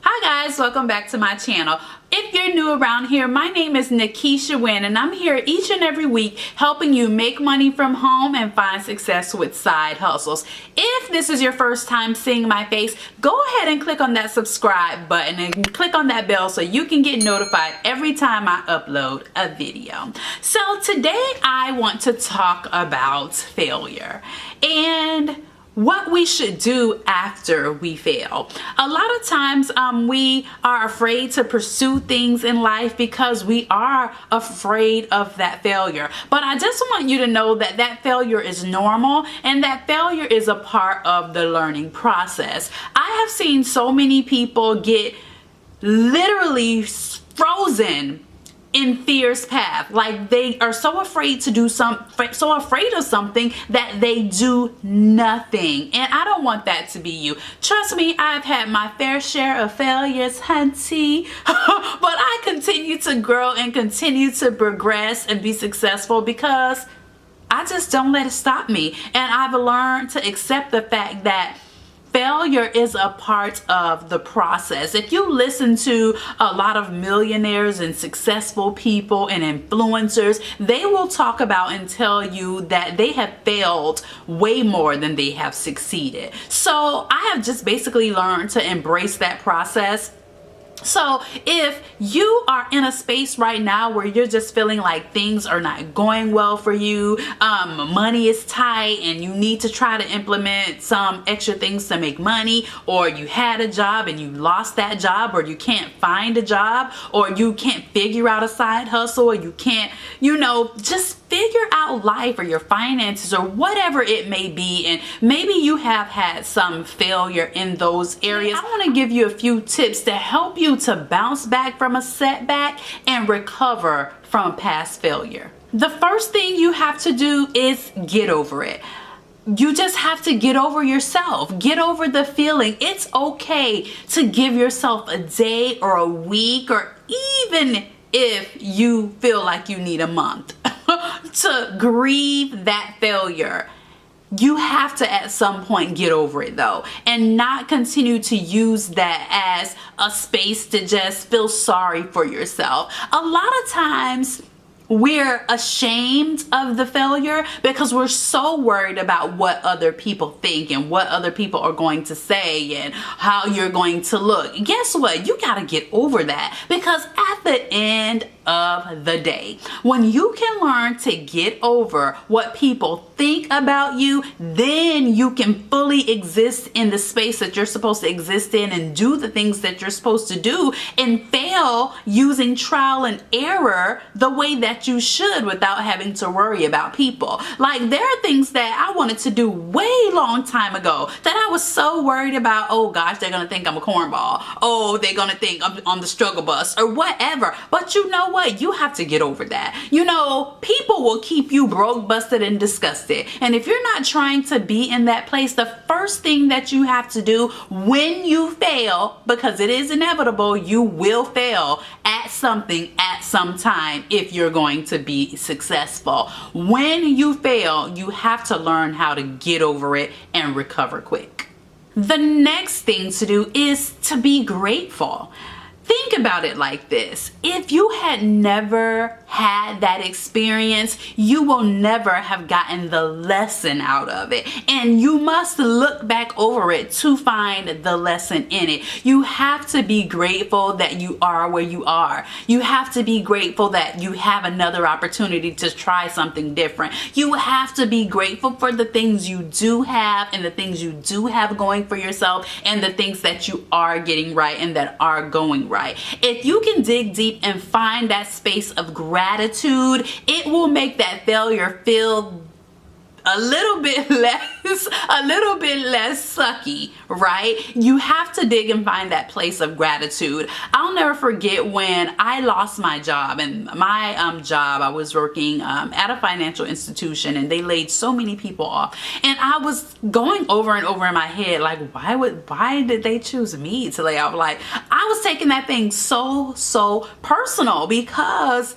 Hi guys, welcome back to my channel. If you're new around here, my name is Nakisha Wynn and I'm here each and every week helping you make money from home and find success with side hustles. If this is your first time seeing my face, go ahead and click on that subscribe button and click on that bell so you can get notified every time I upload a video. So today I want to talk about failure and what we should do after we fail. A lot of times we are afraid to pursue things in life because we are afraid of that failure. But I just want you to know that that failure is normal and that failure is a part of the learning process. I have seen so many people get literally frozen in fear's path. Like they are so afraid to do so afraid of something that they do nothing. And I don't want that to be you. Trust me, I've had my fair share of failures, hunty. But I continue to grow and continue to progress and be successful because I just don't let it stop me. And I've learned to accept the fact that failure is a part of the process. If you listen to a lot of millionaires and successful people and influencers, they will talk about and tell you that they have failed way more than they have succeeded. So I have just basically learned to embrace that process. So if you are in a space right now where you're just feeling like things are not going well for you, money is tight and you need to try to implement some extra things to make money, or you had a job and you lost that job, or you can't find a job, or you can't figure out a side hustle, or you can't, just figure out life or your finances or whatever it may be, and maybe you have had some failure in those areas, I want to give you a few tips to help you to bounce back from a setback and recover from past failure. The first thing you have to do is get over it. You just have to get over yourself. Get over the feeling. It's okay to give yourself a day or a week, or even if you feel like you need a month to grieve that failure. You have to at some point get over it though, and not continue to use that as a space to just feel sorry for yourself. A lot of times we're ashamed of the failure because we're so worried about what other people think and what other people are going to say and how you're going to look. Guess what? You got to get over that, because at the end of the day, when you can learn to get over what people think about you, then you can fully exist in the space that you're supposed to exist in and do the things that you're supposed to do and fail using trial and error the way that you should without having to worry about people. Like, there are things that I wanted to do way long time ago that I was so worried about. Oh gosh, they're gonna think I'm a cornball. Oh, they're gonna think I'm on the struggle bus or whatever. But you know what? You have to get over that. People will keep you broke, busted, and disgusted. And if you're not trying to be in that place, the first thing that you have to do when you fail, because it is inevitable, you will fail at something at some time if you're going to be successful. When you fail, you have to learn how to get over it and recover quick. The next thing to do is to be grateful. Think about it like this. If you had never had that experience, you will never have gotten the lesson out of it. And you must look back over it to find the lesson in it. You have to be grateful that you are where you are. You have to be grateful that you have another opportunity to try something different. You have to be grateful for the things you do have and the things you do have going for yourself and the things that you are getting right and that are going right. If you can dig deep and find that space of gratitude, it will make that failure feel a little bit less sucky, right? You have to dig and find that place of gratitude. I'll never forget when I lost my job, and my job, I was working at a financial institution, and they laid so many people off, and I was going over and over in my head, like, why did they choose me to lay off? Like, I was taking that thing so personal because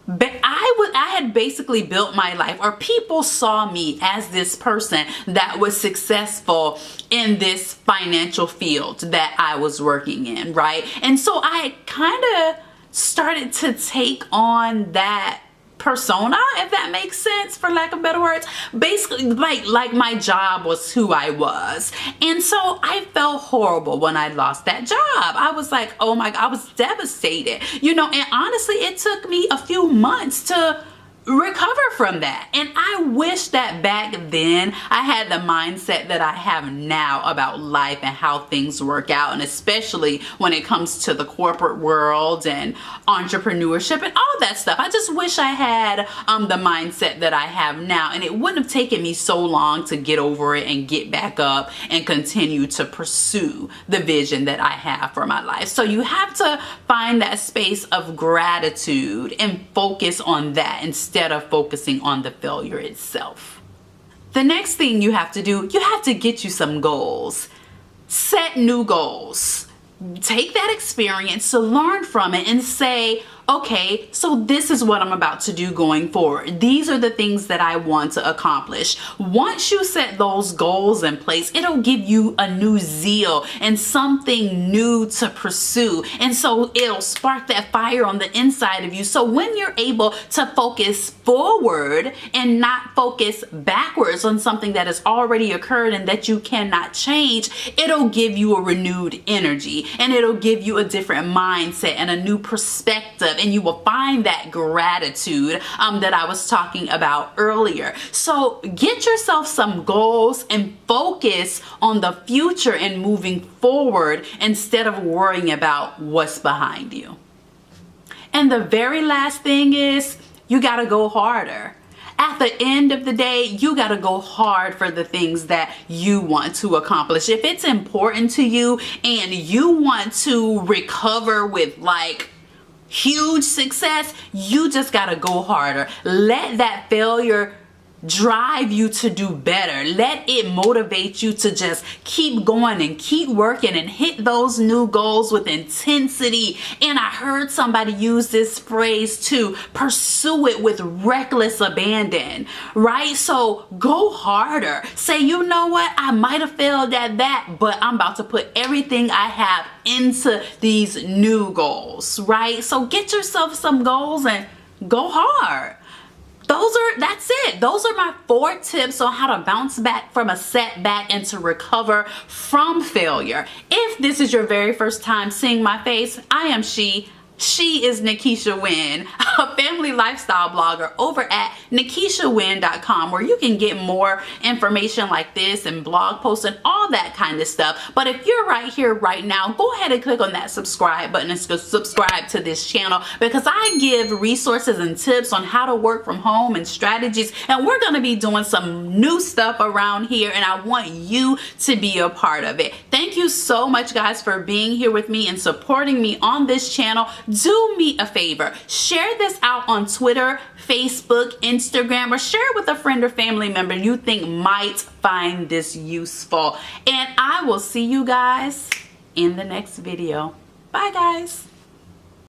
But I had basically built my life, or people saw me as this person that was successful in this financial field that I was working in, right? And so I kind of started to take on that persona, if that makes sense, for lack of better words. Basically, like my job was who I was. And so I felt horrible when I lost that job. I was like, oh my God, I was devastated, you know. And honestly, it took me a few months to recover from that. And I wish that back then I had the mindset that I have now about life and how things work out, and especially when it comes to the corporate world and entrepreneurship and all that stuff. I just wish I had the mindset that I have now, and it wouldn't have taken me so long to get over it and get back up and continue to pursue the vision that I have for my life. So you have to find that space of gratitude and focus on that instead of focusing on the failure itself. The next thing you have to do, you have to get you some goals. Set new goals. Take that experience to learn from it and say, okay, so this is what I'm about to do going forward. These are the things that I want to accomplish. Once you set those goals in place, it'll give you a new zeal and something new to pursue. And so it'll spark that fire on the inside of you. So when you're able to focus forward and not focus backwards on something that has already occurred and that you cannot change, it'll give you a renewed energy, and it'll give you a different mindset and a new perspective. And you will find that gratitude that I was talking about earlier. So get yourself some goals and focus on the future and moving forward instead of worrying about what's behind you. And the very last thing is, you got to go harder. At the end of the day, you got to go hard for the things that you want to accomplish. If it's important to you and you want to recover with like huge success, you just gotta go harder. Let that failure drive you to do better. Let it motivate you to just keep going and keep working and hit those new goals with intensity. And I heard somebody use this phrase too, pursue it with reckless abandon, right? So go harder. Say, you know what, I might have failed at that, but I'm about to put everything I have into these new goals, right? So get yourself some goals and go hard. That's it. Those are my 4 tips on how to bounce back from a setback and to recover from failure. If this is your very first time seeing my face, I am she. She is Nakisha Wynn, a family lifestyle blogger over at NakishaWynn.com, where you can get more information like this and blog posts and all that kind of stuff. But if you're right here right now, go ahead and click on that subscribe button and subscribe to this channel, because I give resources and tips on how to work from home and strategies, and we're going to be doing some new stuff around here, and I want you to be a part of it. Thank you so much, guys, for being here with me and supporting me on this channel. Do me a favor, share this out on Twitter, Facebook, Instagram, or share it with a friend or family member you think might find this useful. And I will see you guys in the next video. Bye, guys.